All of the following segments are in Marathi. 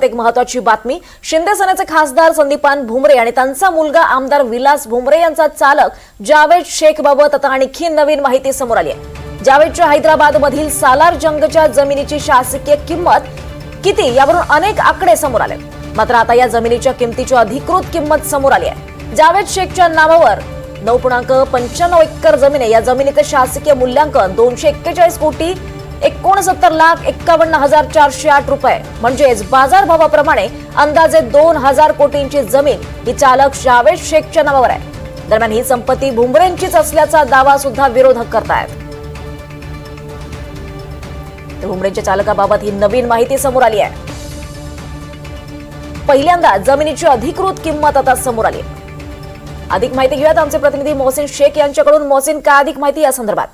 एक महत्त्वाची बातमी। शिंदे सेनेचे खासदार संदीपान भुमरे आणि त्यांचा मुलगा आमदार विलास भुमरे यांचा चालक जावेद शेखबाबत आता आणखी नवीन माहिती समोर आली आहे। जावेदच्या हैदराबादमधील सालार जंगच्या जमिनीची शासकीय किंमत किती यावरून अनेक आकडे समोर आले। मात्र आता या जमिनीच्या किमतीची अधिकृत किंमत समोर आली आहे। जावेद शेखच्या नावावर 9.95 एकर जमीन आहे। या जमिनीचे शासकीय मूल्यांकन 241 कोटी 69,51,408 रुपये म्हणजेच बाजारभावाप्रमाणे अंदाजे 2,000 कोटींची जमीन ही चालक जावेद शेखच्या नावावर आहे। दरम्यान ही संपत्ती भुमरेंचीच असल्याचा दावा सुद्धा विरोधक करतायत। भुमरेंच्या चालकाबाबत ही नवीन माहिती समोर आली आहे। पहिल्यांदा जमिनीची अधिकृत किंमत आता समोर आली आहे। अधिक माहिती घेऊयात आमचे प्रतिनिधी मोहसिन शेख यांच्याकडून। मोहसिन, काय अधिक माहिती या संदर्भात?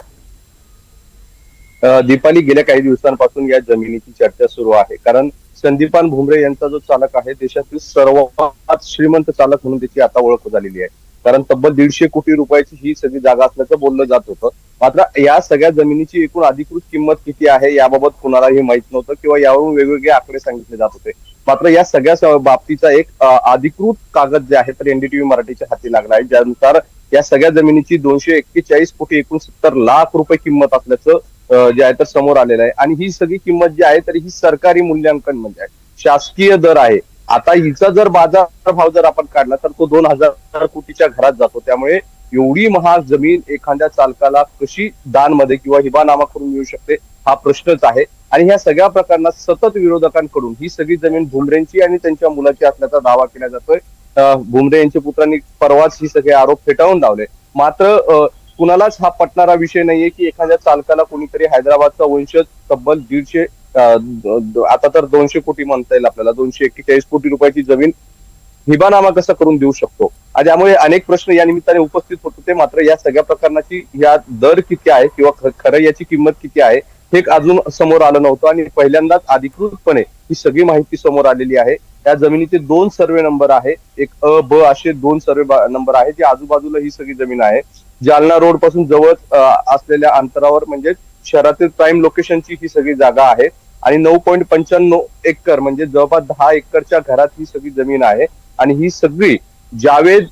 दीपाली, गेल्या काही दिवसांपासून या जमिनीची चर्चा सुरू आहे, कारण संदीपान भुमरे यांचा जो चालक आहे देशातील सर्वात श्रीमंत चालक म्हणून त्याची आता ओळख झालेली आहे। कारण तब्बल 150 कोटी रुपयाची ही सगळी जागा असल्याचं बोललं जात होतं। मात्र या सगळ्या जमिनीची एकूण अधिकृत किंमत किती आहे याबाबत कुणालाही माहित नव्हतं किंवा यावरून वेगवेगळे आकडे सांगितले जात होते। मात्र या सगळ्या बाबतीचा एक अधिकृत कागद जे आहे तर एनडीटीव्ही मराठीच्या हाती लागला आहे, ज्यानुसार या सगळ्या जमिनीची 241 कोटी 69 लाख रुपये किंमत असल्याचं जे आहे तर समोर आलेलं आहे। आणि ही सगळी किंमत जी आहे तर ही सरकारी मूल्यांकन म्हणजे आहे, शासकीय दर आहे। आता हिचा जर बाजार भाव जर आपण काढला तर तो 2,000 कोटीच्या घरात जातो। त्यामुळे एवढी महाग जमीन एखाद्या चालकाला कशी दानमध्ये किंवा हिबानामा करून मिळू शकते हा प्रश्नच आहे। आणि ह्या सगळ्या प्रकरणात सतत विरोधकांकडून ही सगळी जमीन भुमरेंची आणि त्यांच्या मुलाची असल्याचा दावा केला जातोय। भुमरे यांच्या पुत्रांनी परवाच ही सगळे आरोप फेटाळून लावले। मात्र कुणालाच हा पटणारा विषय नाहीये की एखाद्या चालकाला कोणीतरी हैदराबादचा वंशज तब्बल 150 आता तर 200 कोटी म्हणता येईल आपल्याला, 241 कोटी रुपयाची जमीन हिबानामा कसा करून देऊ शकतो। त्यामुळे अनेक प्रश्न या निमित्ताने उपस्थित होत होते। मात्र या सगळ्या प्रकरणाची या दर किती आहे किंवा खरं याची किंमत किती आहे हे अजून समोर आलं नव्हतं। आणि पहिल्यांदाच अधिकृतपणे ही सगळी माहिती समोर आलेली आहे। या जमिनीचे 2 सर्वे नंबर आहे, एक अ ब असे 2 सर्वे नंबर आहे, जे आजूबाजूला ही सगळी जमीन आहे। जालना रोड पासून जवळ असलेल्या अंतरावर म्हणजे शहरातील प्राईम लोकेशनची ही सगळी जागा आहे। आणि 9.95 एकर म्हणजे जवळपास 10 एकरच्या घरात ही सगळी जमीन आहे। आणि ही सगळी जावेद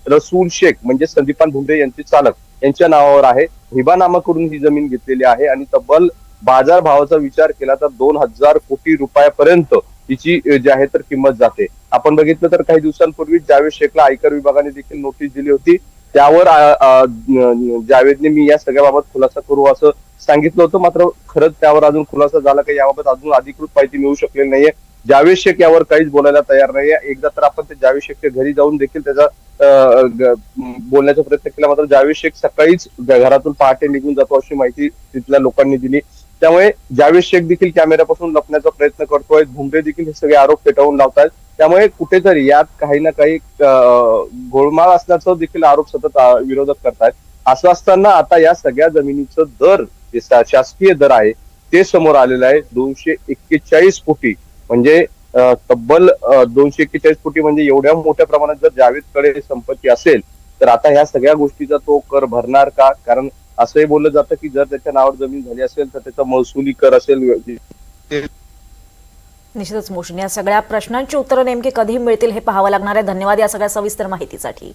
रसूल शेख म्हणजे संदीपान भुमरे यांचे चालक यांच्या नावावर आहे। हिबानामा करून ही जमीन घेतलेली आहे आणि तब्बल बाजार भावाचा विचार केला तर 2,000 कोटी रुपयापर्यंत हिची जी आहे तर किंमत जाते। आपण बघितलं तर काही दिवसांपूर्वी जावेद शेखला आयकर विभागाने देखील नोटीस दिली होती। त्यावर जावेदने मी या सगळ्याबाबत खुलासा करू असं सांगितलं होतं। मात्र खरंच त्यावर अजून खुलासा झाला का याबाबत अजून अधिकृत माहिती मिळू शकलेली नाहीये। जावेद शेख यावर काहीच बोलायला तयार नाहीये। एकदा तर आपण ते जावेद शेखच्या घरी जाऊन देखील त्याचा बोलण्याचा प्रयत्न केला, मात्र जावेद शेख सकाळीच घरातून पहाटे निघून जातो अशी माहिती तिथल्या लोकांनी दिली। त्यामुळे जावेद शेख देखील कॅमेऱ्यापासून लपण्याचा प्रयत्न करतोय, भुमरे देखील हे सगळे आरोप फेटाळून लावतात। त्यामुळे कुठेतरी यात काही ना काही गोळमाळ असल्याचं देखील आरोप सतत विरोधक करतायत। असं असताना आता या सगळ्या जमिनीचं दर जे शासकीय दर आहे ते समोर आलेलं आहे 241 कोटी म्हणजे तब्बल 241 कोटी म्हणजे एवढ्या मोठ्या प्रमाणात जर जावेदकडे संपत्ती असेल तर आता ह्या सगळ्या गोष्टीचा तो कर भरणार का? कारण असंही बोललं जातं की जर त्याच्या नावावर जमीन झाली असेल तर त्याचा महसुली कर असेल। निश्चितच मोहसिन, या सगळ्या प्रश्नांची उत्तरं नेमकी कधी मिळतील हे पाहावं लागणार आहे। धन्यवाद या सगळ्या सविस्तर माहितीसाठी।